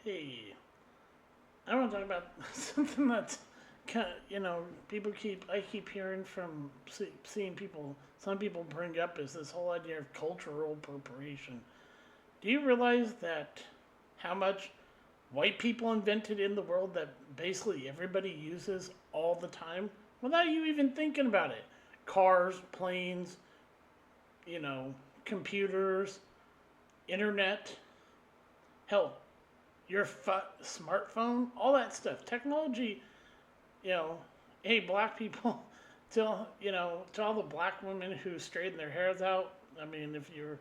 Hey, I want to talk about something that's kind of, I keep hearing from seeing people, some people bring up is this whole idea of cultural appropriation. Do you realize that how much white people invented in the world that basically everybody uses all the time without you even thinking about it? Cars, planes, you know, computers, internet, hell, your smartphone, all that stuff. Technology, you know, hey, black people, to all the black women who straighten their hairs out. I mean, if you're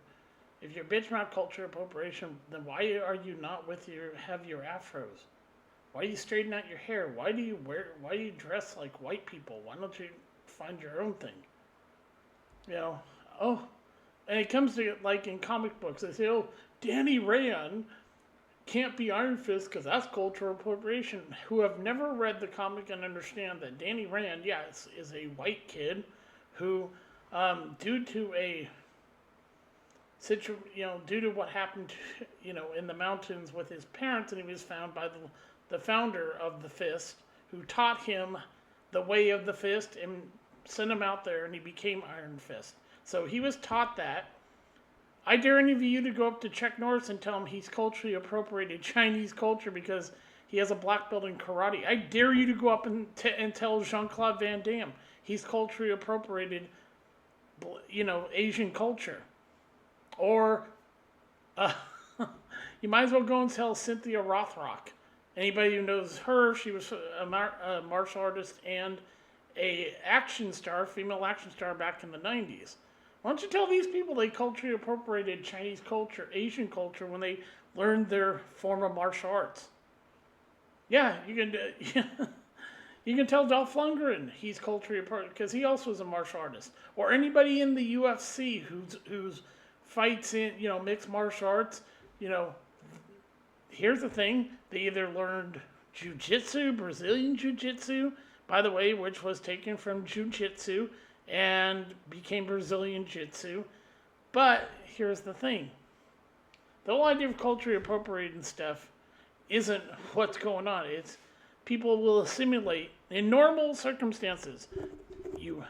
bitching about culture appropriation, then why are you not have your afros? Why do you straighten out your hair? Why do you dress like white people? Why don't you find your own thing? You know, oh, and it comes to like in comic books, they say, oh, Danny Rand can't be Iron Fist because that's cultural appropriation. Who have never read the comic and understand that Danny Rand, yes, is a white kid who, due to due to what happened, in the mountains with his parents, and he was found by the founder of the Fist, who taught him the way of the Fist and sent him out there, and he became Iron Fist. So he was taught that. I dare any of you to go up to Chuck Norris and tell him he's culturally appropriated Chinese culture because he has a black belt in karate. I dare you to go up and tell Jean-Claude Van Damme he's culturally appropriated, Asian culture. Or you might as well go and tell Cynthia Rothrock. Anybody who knows her, she was a martial artist and female action star back in the 90s. Why don't you tell these people they culturally appropriated Chinese culture, Asian culture when they learned their form of martial arts? Yeah, you can. You can tell Dolph Lundgren he's culturally appropriated because he also is a martial artist. Or anybody in the UFC who's fights in mixed martial arts. Here's the thing: they either learned jiu-jitsu, Brazilian jiu-jitsu, by the way, which was taken from jiu-jitsu and became Brazilian Jiu-Jitsu. But here's the thing. The whole idea of culturally appropriating stuff isn't what's going on. It's people will assimilate in normal circumstances. You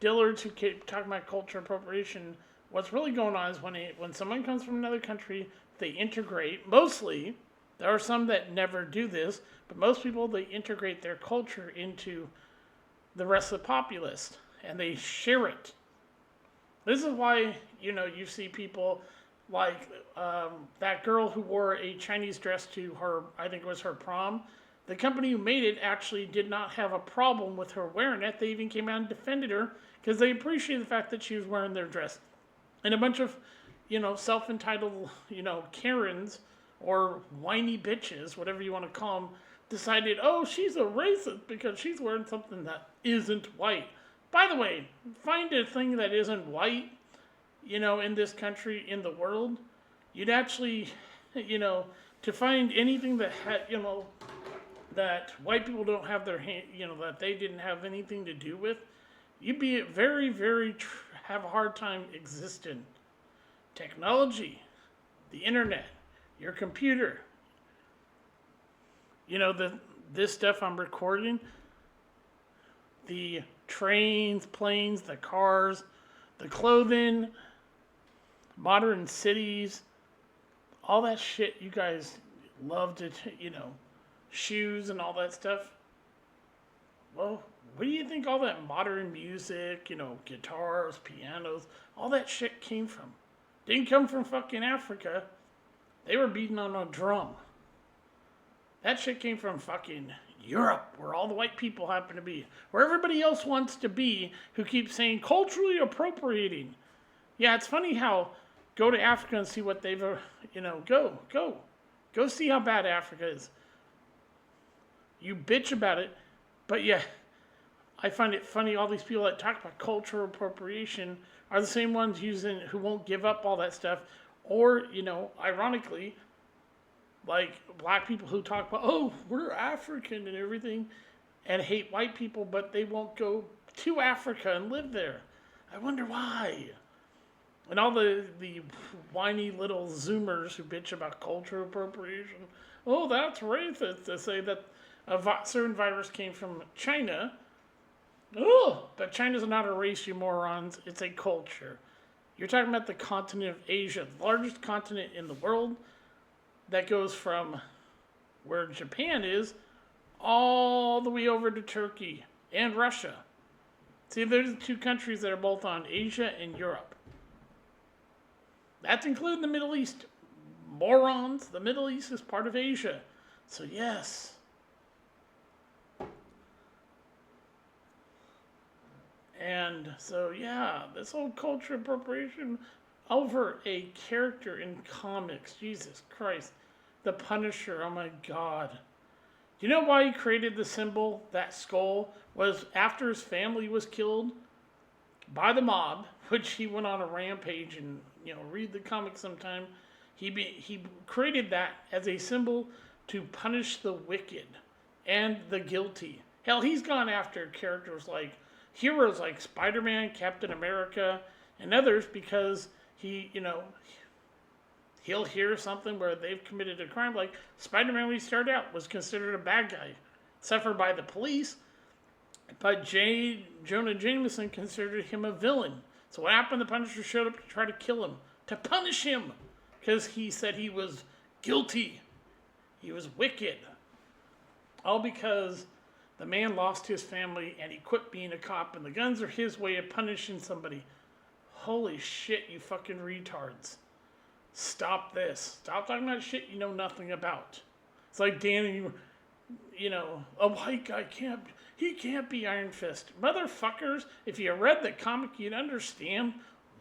dillards who keep talking about culture appropriation, what's really going on is when someone comes from another country, they integrate. Mostly, there are some that never do this, but most people, they integrate their culture into the rest of the populace, and they share it. This is why, you see people like that girl who wore a Chinese dress to her, I think it was her prom. The company who made it actually did not have a problem with her wearing it. They even came out and defended her because they appreciated the fact that she was wearing their dress. And a bunch of, self-entitled, Karens or whiny bitches, whatever you want to call them, decided, oh, she's a racist because she's wearing something that isn't white. By the way, find a thing that isn't white, in this country, in the world. You'd actually, to find anything that had, that white people don't have their hand, that they didn't have anything to do with, you'd be very, very, have a hard time existing. Technology, the internet, your computer, this stuff I'm recording, the trains, planes, the cars, the clothing, modern cities, all that shit you guys love to, shoes and all that stuff. Well, where do you think all that modern music, guitars, pianos, all that shit came from? Didn't come from fucking Africa. They were beating on a drum. That shit came from fucking Europe, where all the white people happen to be. Where everybody else wants to be, who keeps saying culturally appropriating. Yeah, it's funny how, go to Africa and see what they've, go see how bad Africa is. You bitch about it, but yeah, I find it funny all these people that talk about cultural appropriation are the same ones who won't give up all that stuff. Or, ironically, like black people who talk about, oh, we're African and everything, and hate white people, but they won't go to Africa and live there. I wonder why. And all the whiny little Zoomers who bitch about cultural appropriation. Oh, that's racist to say that certain virus came from China. Oh, but China's not a race, you morons. It's a culture. You're talking about the continent of Asia, the largest continent in the world that goes from where Japan is all the way over to Turkey and Russia. See, there's the two countries that are both on Asia and Europe. That's including the Middle East. Morons, the Middle East is part of Asia. So, yes. And so, yeah, this whole culture appropriation over a character in comics. Jesus Christ. The Punisher, oh my God. Do you know why he created the symbol, that skull, was after his family was killed by the mob, which he went on a rampage and, read the comics sometime. He created that as a symbol to punish the wicked and the guilty. Hell, he's gone after characters like, heroes like Spider-Man, Captain America, and others because he'll hear something where they've committed a crime. Like Spider-Man, when he started out, was considered a bad guy, suffered by the police, but Jonah Jameson considered him a villain. So what happened? The Punisher showed up to try to kill him, to punish him, because he said he was guilty. He was wicked. All because the man lost his family and he quit being a cop, and the guns are his way of punishing somebody. Holy shit, you fucking retards. Stop this. Stop talking about shit you know nothing about. It's like Danny, a white guy can't be Iron Fist. Motherfuckers, if you read the comic, you'd understand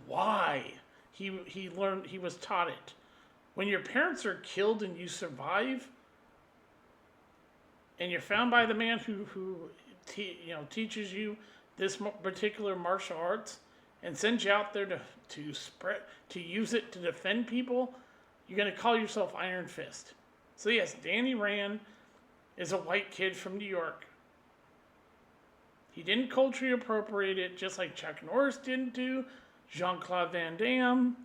why he learned, he was taught it. When your parents are killed and you survive, and you're found by the man who teaches you this particular martial arts and sends you out there to use it to defend people, you're going to call yourself Iron Fist. So yes, Danny Rand is a white kid from New York. He didn't culturally appropriate it, just like Chuck Norris didn't do, Jean-Claude Van Damme,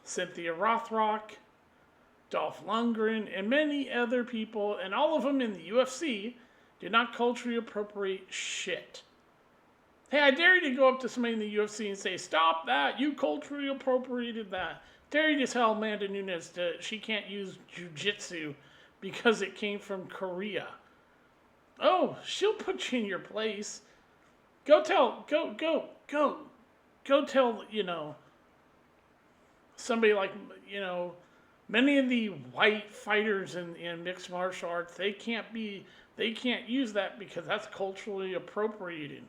Cynthia Rothrock, Dolph Lundgren, and many other people, and all of them in the UFC, did not culturally appropriate shit. Hey, I dare you to go up to somebody in the UFC and say, stop that, you culturally appropriated that. Dare you to tell Amanda Nunes that she can't use jiu-jitsu because it came from Korea. Oh, she'll put you in your place. Go tell, somebody like, many of the white fighters in mixed martial arts, they can't use that because that's culturally appropriated.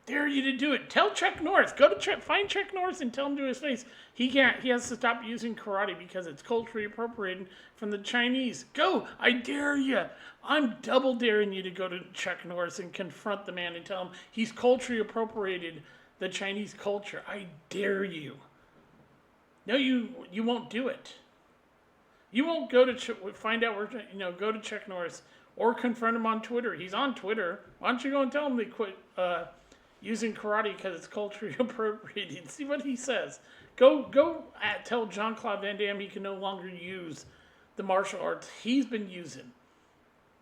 Dare you to do it. Tell Chuck Norris. Find Chuck Norris and tell him to his face. He has to stop using karate because it's culturally appropriated from the Chinese. Go. I dare you. I'm double daring you to go to Chuck Norris and confront the man and tell him he's culturally appropriated the Chinese culture. I dare you. No, you won't do it. You won't go to find out where, go to Chuck Norris or confront him on Twitter. He's on Twitter. Why don't you go and tell him they quit using karate because it's culturally appropriated? See what he says. Go tell Jean-Claude Van Damme he can no longer use the martial arts he's been using.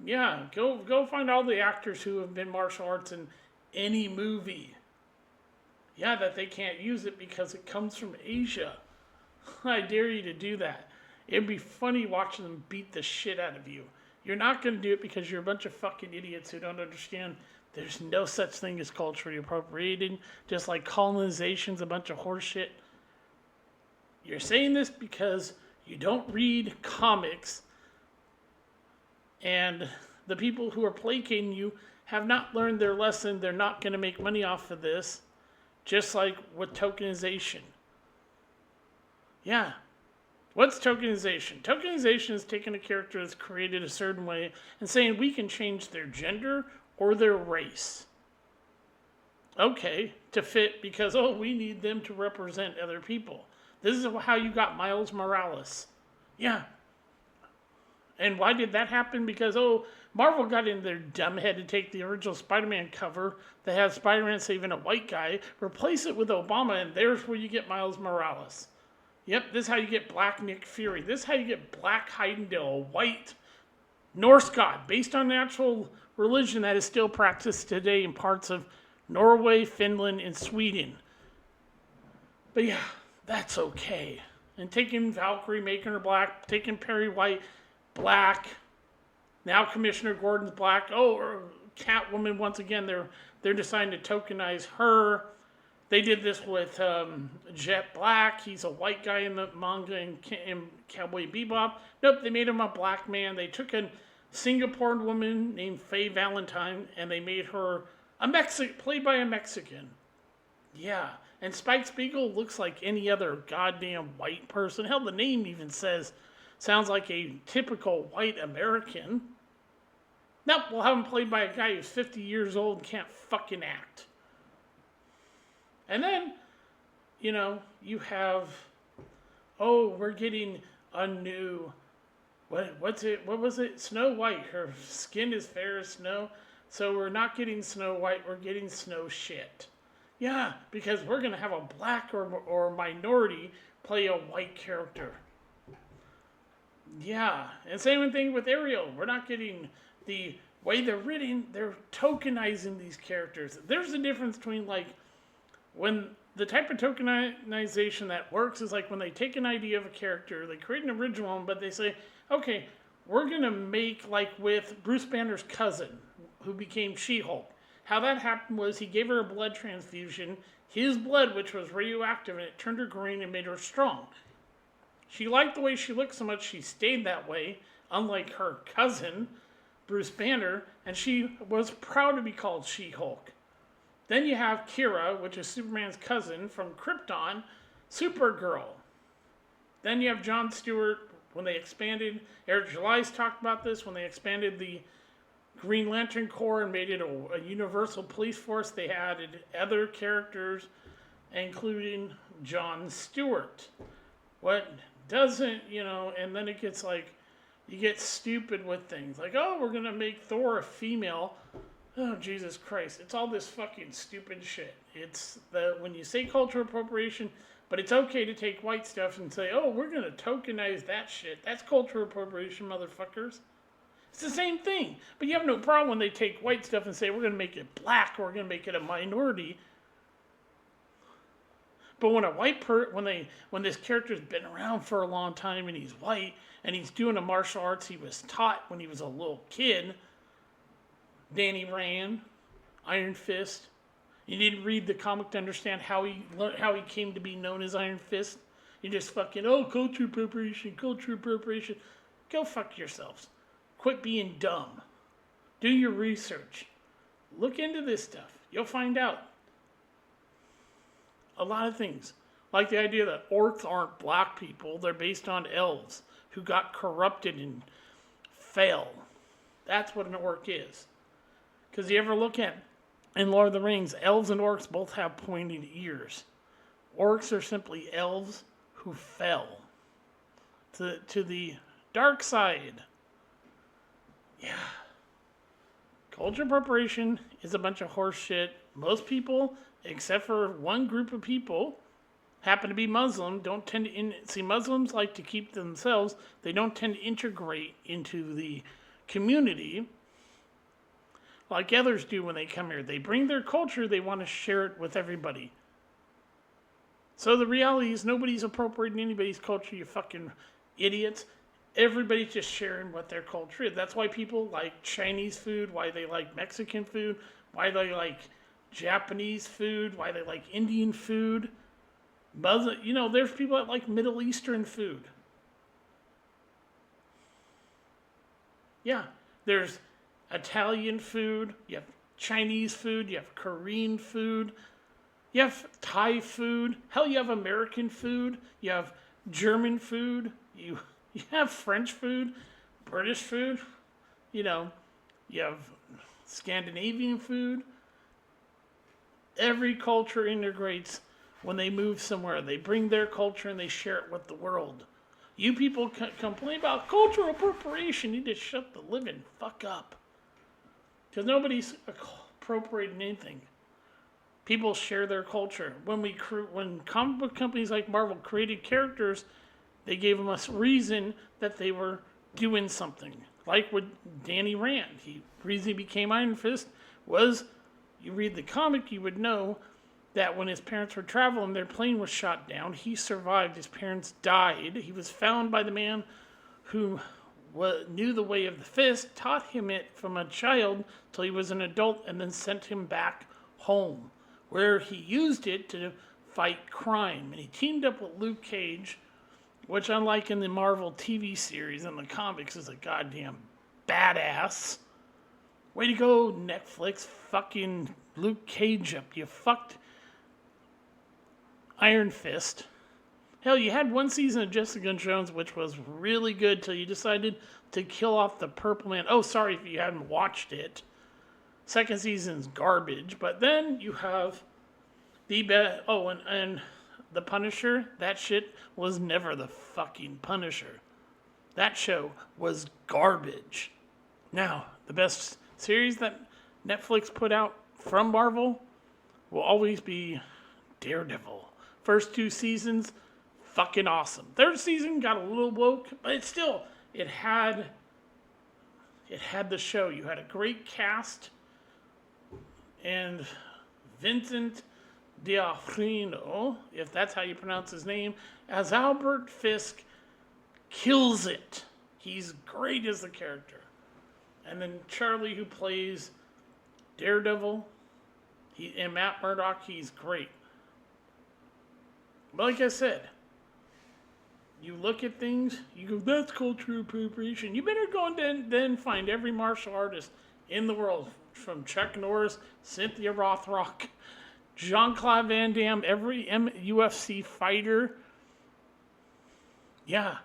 Yeah, go find all the actors who have been martial arts in any movie. Yeah, that they can't use it because it comes from Asia. I dare you to do that. It'd be funny watching them beat the shit out of you. You're not going to do it because you're a bunch of fucking idiots who don't understand there's no such thing as culturally appropriating, just like colonization's a bunch of horseshit. You're saying this because you don't read comics, and the people who are placating you have not learned their lesson. They're not going to make money off of this, just like with tokenization. Yeah. What's tokenization? Tokenization is taking a character that's created a certain way and saying we can change their gender or their race. Okay, to fit because, we need them to represent other people. This is how you got Miles Morales. Yeah. And why did that happen? Because, Marvel got in their dumb head to take the original Spider-Man cover that has Spider-Man saving a white guy, replace it with Obama, and there's where you get Miles Morales. Yep, this is how you get Black Nick Fury. This is how you get Black Heimdall, a white Norse god, based on natural religion that is still practiced today in parts of Norway, Finland, and Sweden. But yeah, that's okay. And taking Valkyrie, making her black, taking Perry White, black. Now Commissioner Gordon's black. Oh, Catwoman, once again, they're deciding to tokenize her. They did this with Jet Black. He's a white guy in the manga in Cowboy Bebop. Nope, they made him a black man. They took a Singaporean woman named Faye Valentine, and they made her played by a Mexican. Yeah, and Spike Spiegel looks like any other goddamn white person. Hell, the name even sounds like a typical white American. Nope, we'll have him played by a guy who's 50 years old and can't fucking act. And then, you have, we're getting a new, what was it? Snow White. Her skin is fair as snow. So we're not getting Snow White, we're getting Snow Shit. Yeah, because we're going to have a black or minority play a white character. Yeah, and same thing with Ariel. We're not getting the way they're written, they're tokenizing these characters. There's a difference between, when the type of tokenization that works is when they take an idea of a character, they create an original one, but they say, okay, we're going to make, with Bruce Banner's cousin, who became She-Hulk. How that happened was he gave her a blood transfusion, his blood, which was radioactive, and it turned her green and made her strong. She liked the way she looked so much she stayed that way, unlike her cousin, Bruce Banner, and she was proud to be called She-Hulk. Then you have Kira, which is Superman's cousin from Krypton, Supergirl. Then you have Jon Stewart, when they expanded, Eric July's talked about this, when they expanded the Green Lantern Corps and made it a universal police force, they added other characters, including Jon Stewart. What doesn't, and then it gets you get stupid with things. We're going to make Thor a female. Oh, Jesus Christ. It's all this fucking stupid shit. It's when you say cultural appropriation, but it's okay to take white stuff and say, we're going to tokenize that shit. That's cultural appropriation, motherfuckers. It's the same thing. But you have no problem when they take white stuff and say, we're going to make it black, or we're going to make it a minority. But when when this character's been around for a long time and he's white and he's doing the martial arts he was taught when he was a little kid, Danny Rand, Iron Fist. You didn't read the comic to understand how he came to be known as Iron Fist. You just fucking, culture appropriation. Go fuck yourselves. Quit being dumb. Do your research. Look into this stuff. You'll find out. A lot of things. Like the idea that orcs aren't black people. They're based on elves who got corrupted and fell. That's what an orc is. Because you ever look at, in Lord of the Rings, elves and orcs both have pointed ears. Orcs are simply elves who fell to the dark side. Yeah. Culture appropriation is a bunch of horse shit. Most people, except for one group of people, happen to be Muslim, don't tend to... See, Muslims like to keep themselves. They don't tend to integrate into the community like others do when they come here. They bring their culture, they want to share it with everybody. So the reality is nobody's appropriating anybody's culture, you fucking idiots. Everybody's just sharing what their culture is. That's why people like Chinese food, why they like Mexican food, why they like Japanese food, why they like Indian food. There's people that like Middle Eastern food. Yeah, there's Italian food, you have Chinese food, you have Korean food, you have Thai food, hell, you have American food, you have German food, you have French food, British food, you have Scandinavian food. Every culture integrates when they move somewhere. They bring their culture and they share it with the world. You people complain about cultural appropriation. You just shut the living fuck up. Because nobody's appropriating anything. People share their culture. When comic book companies like Marvel created characters, they gave them a reason that they were doing something. Like with Danny Rand. The reason he became Iron Fist was, you read the comic, you would know that when his parents were traveling, their plane was shot down. He survived. His parents died. He was found by the man who knew the way of the fist, taught him it from a child till he was an adult, and then sent him back home, where he used it to fight crime. And he teamed up with Luke Cage, which, unlike in the Marvel TV series and the comics, is a goddamn badass. Way to go, Netflix. Fucking Luke Cage up. You fucked Iron Fist. Hell, you had one season of Jessica Jones, which was really good till you decided to kill off the Purple Man. Oh, sorry if you hadn't watched it. Second season's garbage. But then you have and The Punisher. That shit was never the fucking Punisher. That show was garbage. Now, the best series that Netflix put out from Marvel will always be Daredevil. First 2 seasons, fucking awesome. Third season got a little woke, but it had the show. You had a great cast, and Vincent D'Onofrio, if that's how you pronounce his name, as Albert Fisk, kills it. He's great as the character. And then Charlie, who plays Daredevil, and Matt Murdock, he's great. But like I said, you look at things, you go, that's cultural appropriation. You better go and then find every martial artist in the world, from Chuck Norris, Cynthia Rothrock, Jean-Claude Van Damme, every UFC fighter. Yeah.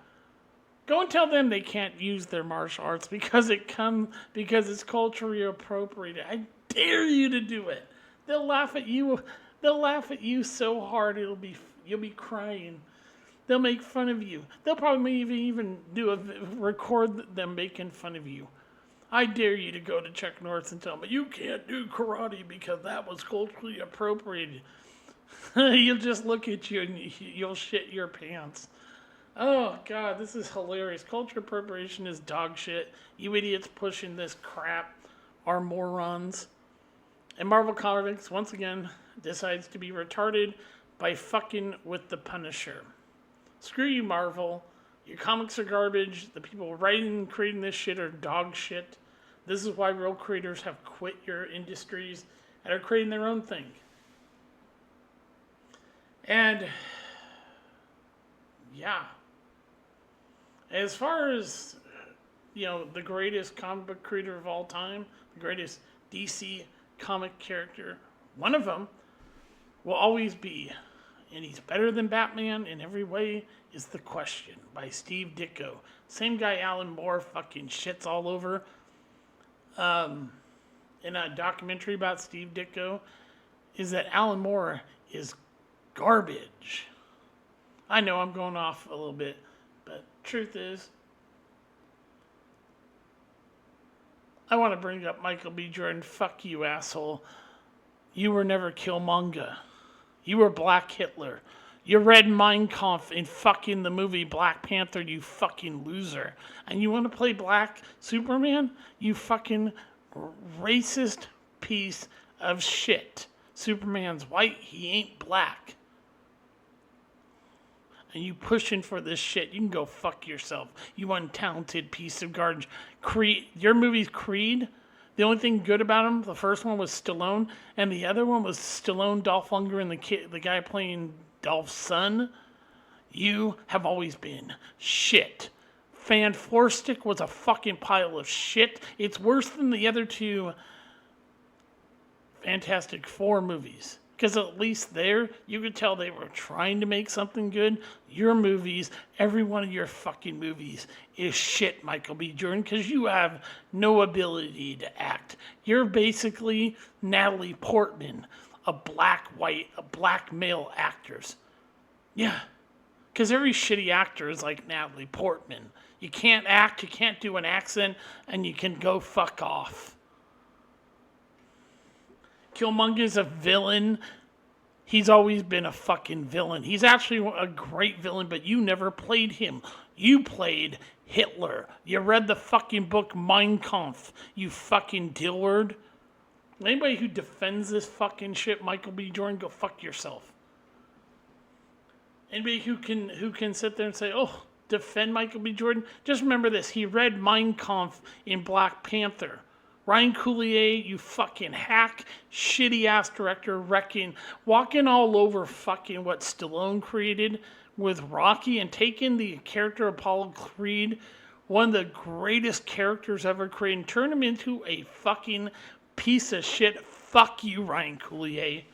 Go and tell them they can't use their martial arts because it's culturally appropriated. I dare you to do it. They'll laugh at you. They'll laugh at you so hard you'll be crying. They'll make fun of you. They'll probably even record them making fun of you. I dare you to go to Chuck Norris and tell him, you can't do karate because that was culturally appropriated. He'll just look at you and you'll shit your pants. Oh, God, this is hilarious. Culture appropriation is dog shit. You idiots pushing this crap are morons. And Marvel Comics, once again, decides to be retarded by fucking with the Punisher. Screw you, Marvel. Your comics are garbage. The people writing and creating this shit are dog shit. This is why real creators have quit your industries and are creating their own thing. And, yeah. As far as, the greatest comic book creator of all time, the greatest DC comic character, one of them will always be, and he's better than Batman in every way, is The Question by Steve Ditko. Same guy Alan Moore fucking shits all over. In a documentary about Steve Ditko, is that Alan Moore is garbage. I know I'm going off a little bit, but truth is, I want to bring up Michael B. Jordan. Fuck you, asshole. You were never Killmonger. You were Black Hitler. You read Mein Kampf in fucking the movie Black Panther, you fucking loser. And you want to play Black Superman? You fucking racist piece of shit. Superman's white, he ain't black. And you pushing for this shit, you can go fuck yourself. You untalented piece of garbage. Your movie's Creed. The only thing good about him, the first one was Stallone, and the other one was Stallone, Dolph Lundgren, and the guy playing Dolph's son. You have always been shit. Fan Stick was a fucking pile of shit. It's worse than the other 2 Fantastic Four movies. Because at least there, you could tell they were trying to make something good. Your movies, every one of your fucking movies is shit, Michael B. Jordan, because you have no ability to act. You're basically Natalie Portman, a black male actors. Yeah, because every shitty actor is like Natalie Portman. You can't act, you can't do an accent, and you can go fuck off. Killmonger's a villain. He's always been a fucking villain. He's actually a great villain, but you never played him. You played Hitler. You read the fucking book Mein Kampf, you fucking dillward. Anybody who defends this fucking shit, Michael B. Jordan, go fuck yourself. Anybody who can sit there and say, oh, defend Michael B. Jordan, just remember this. He read Mein Kampf in Black Panther. Ryan Coogler, you fucking hack, shitty ass director, walking all over fucking what Stallone created with Rocky and taking the character Apollo Creed, one of the greatest characters ever created, and turn him into a fucking piece of shit. Fuck you, Ryan Coogler.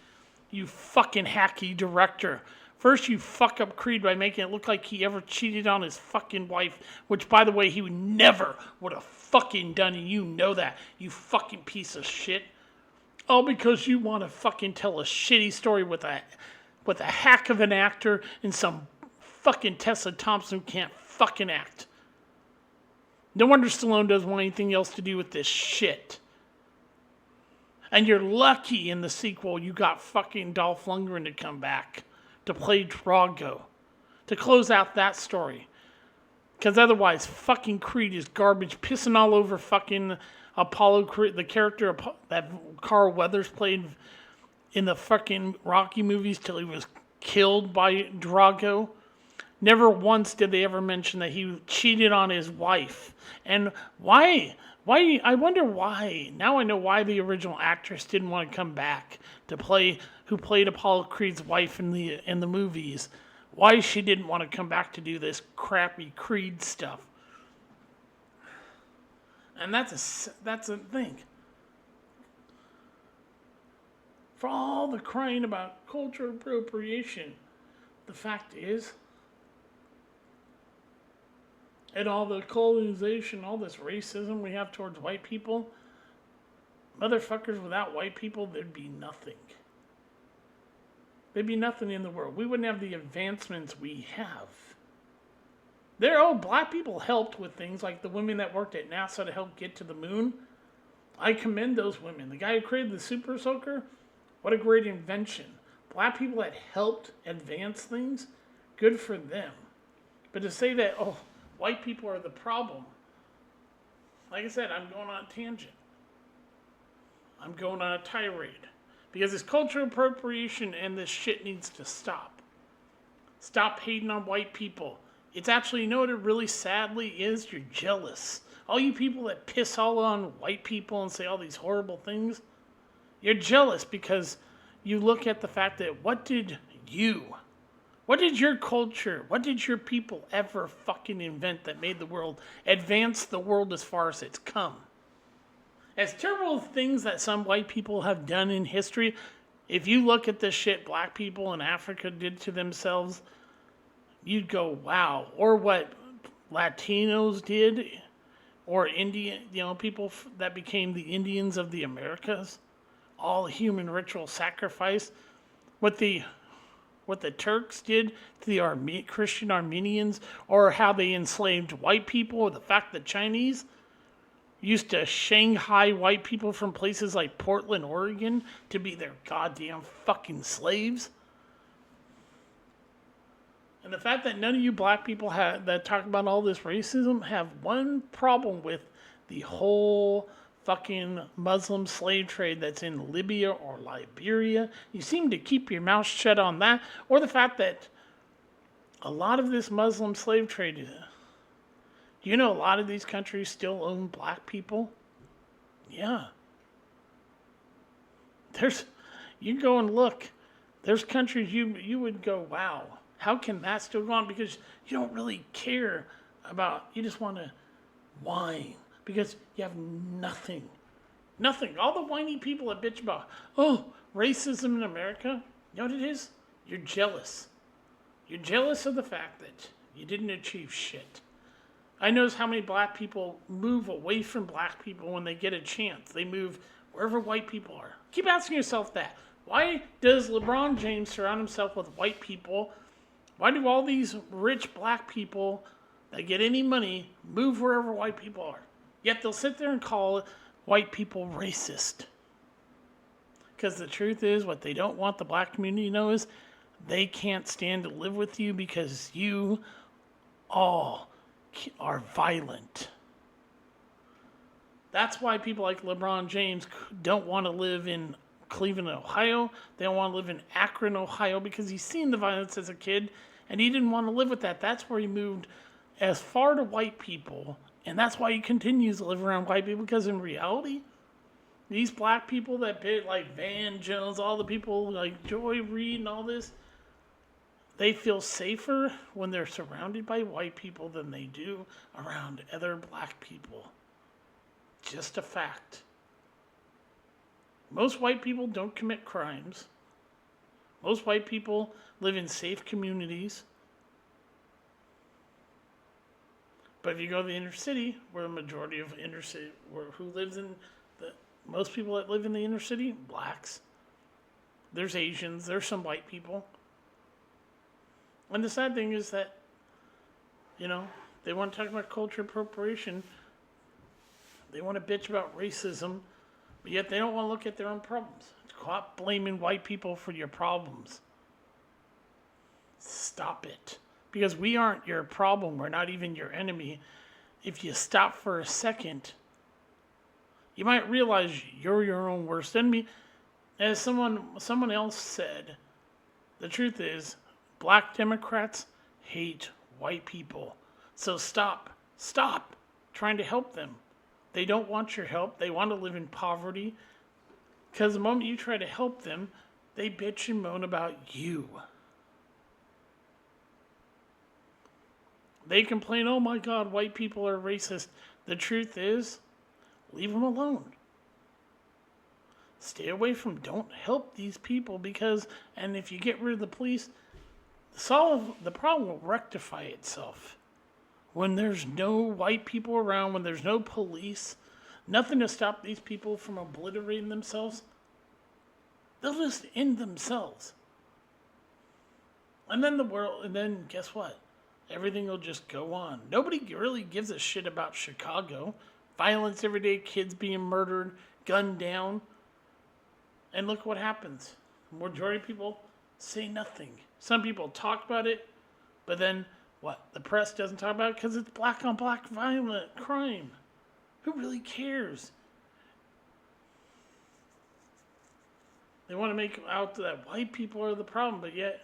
You fucking hacky director. First, you fuck up Creed by making it look like he ever cheated on his fucking wife, which, by the way, he never would have fucking done, and you know that, you fucking piece of shit. All because you want to fucking tell a shitty story with a hack of an actor and some fucking Tessa Thompson who can't fucking act. No wonder Stallone doesn't want anything else to do with this shit. And you're lucky in the sequel you got fucking Dolph Lundgren to come back to play Drago, to close out that story. Because otherwise, fucking Creed is garbage, pissing all over fucking Apollo Creed, the character that Carl Weathers played in the fucking Rocky movies till he was killed by Drago. Never once did they ever mention that he cheated on his wife. And why? I wonder why. Now I know why the original actress didn't want to come back to play, who played Apollo Creed's wife in the movies. Why she didn't want to come back to do this crappy Creed stuff. And that's a thing. For all the crying about cultural appropriation, the fact is, and all the colonization, all this racism we have towards white people, motherfuckers, without white people, there'd be nothing. There'd be nothing in the world. We wouldn't have the advancements we have. Black people helped with things like the women that worked at NASA to help get to the moon. I commend those women. The guy who created the Super Soaker, what a great invention. Black people that helped advance things, good for them. But to say that, white people are the problem, like I said, I'm going on a tangent. I'm going on a tirade. Because this cultural appropriation and this shit needs to stop. Stop hating on white people. It's actually, you know what it really sadly is? You're jealous. All you people that piss all on white people and say all these horrible things, you're jealous because you look at the fact that what did your culture, what did your people ever fucking invent that made the world, advance the world as far as it's come? As terrible things that some white people have done in history, if you look at the shit black people in Africa did to themselves, you'd go, wow. Or what Latinos did, or Indian, people that became the Indians of the Americas, all human ritual sacrifice. What the Turks did to the Christian Armenians, or how they enslaved white people, or the fact that Chinese used to Shanghai white people from places like Portland, Oregon, to be their goddamn fucking slaves. And the fact that none of you black people that talk about all this racism have one problem with the whole fucking Muslim slave trade that's in Libya or Liberia. You seem to keep your mouth shut on that. Or the fact that a lot of this Muslim slave trade, a lot of these countries still own black people? Yeah. You go and look. There's countries you would go, wow, how can that still go on? Because you don't really care about, you just want to whine. Because you have nothing. Nothing. All the whiny people that bitch about, racism in America, you know what it is? You're jealous. You're jealous of the fact that you didn't achieve shit. I notice how many black people move away from black people when they get a chance. They move wherever white people are. Keep asking yourself that. Why does LeBron James surround himself with white people? Why do all these rich black people that get any money move wherever white people are? Yet they'll sit there and call white people racist. Because the truth is, what they don't want the black community to know is they can't stand to live with you because you all are violent. That's why people like LeBron James don't want to live in Cleveland, Ohio. They don't want to live in Akron, Ohio, because he's seen the violence as a kid, and he didn't want to live with that. That's where he moved as far to white people, and that's why he continues to live around white people, because in reality, these black people that bit like Van Jones, all the people like Joy Reid and all this, they feel safer when they're surrounded by white people than they do around other black people. Just a fact. Most white people don't commit crimes. Most white people live in safe communities. But if you go to the inner city, where the majority of inner city, who lives in most people that live in the inner city, blacks. There's Asians. There's some white people. And the sad thing is that, they want to talk about culture appropriation. They want to bitch about racism, but yet they don't want to look at their own problems. Stop blaming white people for your problems. Stop it. Because we aren't your problem. We're not even your enemy. If you stop for a second, you might realize you're your own worst enemy. As someone else said, the truth is, black Democrats hate white people. So stop trying to help them. They don't want your help. They want to live in poverty. Because the moment you try to help them, they bitch and moan about you. They complain, oh my God, white people are racist. The truth is, leave them alone. Stay away from, don't help these people and if you get rid of the police, the problem will rectify itself. When there's no white people around, when there's no police, nothing to stop these people from obliterating themselves, they'll just end themselves. And then guess what? Everything will just go on. Nobody really gives a shit about Chicago. Violence every day, kids being murdered, gunned down. And look what happens. The majority of people say nothing. Some people talk about it, but then what? The press doesn't talk about it because it's black on black violent crime. Who really cares? They want to make out that white people are the problem, but yet,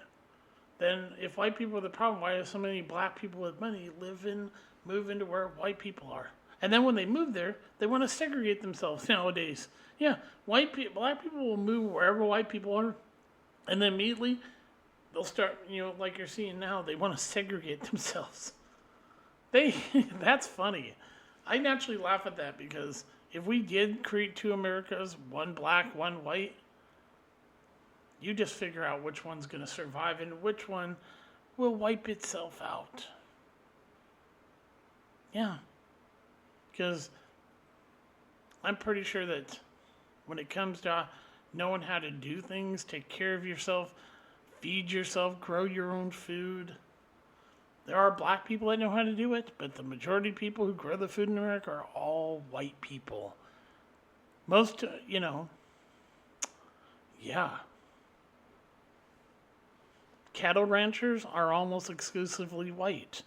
then if white people are the problem, why do so many black people with money move into where white people are? And then when they move there, they want to segregate themselves nowadays. Yeah, black people will move wherever white people are, and then immediately they'll start, like you're seeing now, they want to segregate themselves. That's funny. I naturally laugh at that because if we did create two Americas, one black, one white, you just figure out which one's going to survive and which one will wipe itself out. Yeah. Because I'm pretty sure that when it comes to knowing how to do things, take care of yourself, feed yourself, grow your own food, there are black people that know how to do it, but the majority of people who grow the food in America are all white people. Most, yeah. Cattle ranchers are almost exclusively white.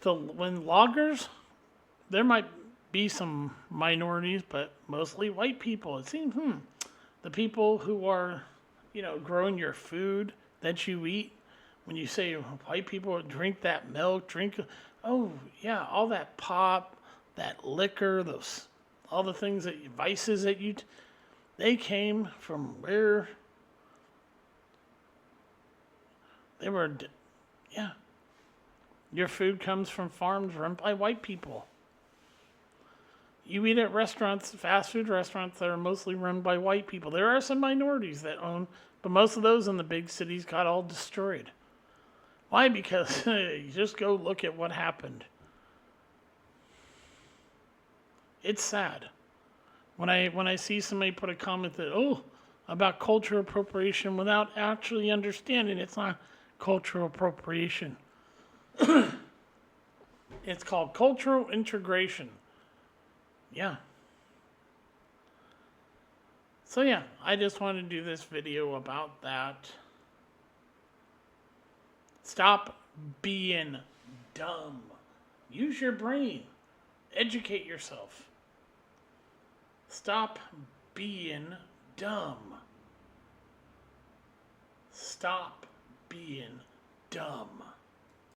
So when loggers, there might be some minorities, but mostly white people. It seems, the people who are, growing your food that you eat, when you say white people drink that milk, all that pop, that liquor, all the things vices that they came from where they were, Your food comes from farms run by white people. You eat at restaurants, fast food restaurants that are mostly run by white people. There are some minorities that own, but most of those in the big cities got all destroyed. Why? Because you just go look at what happened. It's sad. When I see somebody put a comment that, about cultural appropriation without actually understanding it's not cultural appropriation. It's called cultural integration. Yeah. So yeah, I just want to do this video about that. Stop being dumb. Use your brain. Educate yourself. Stop being dumb. Stop being dumb.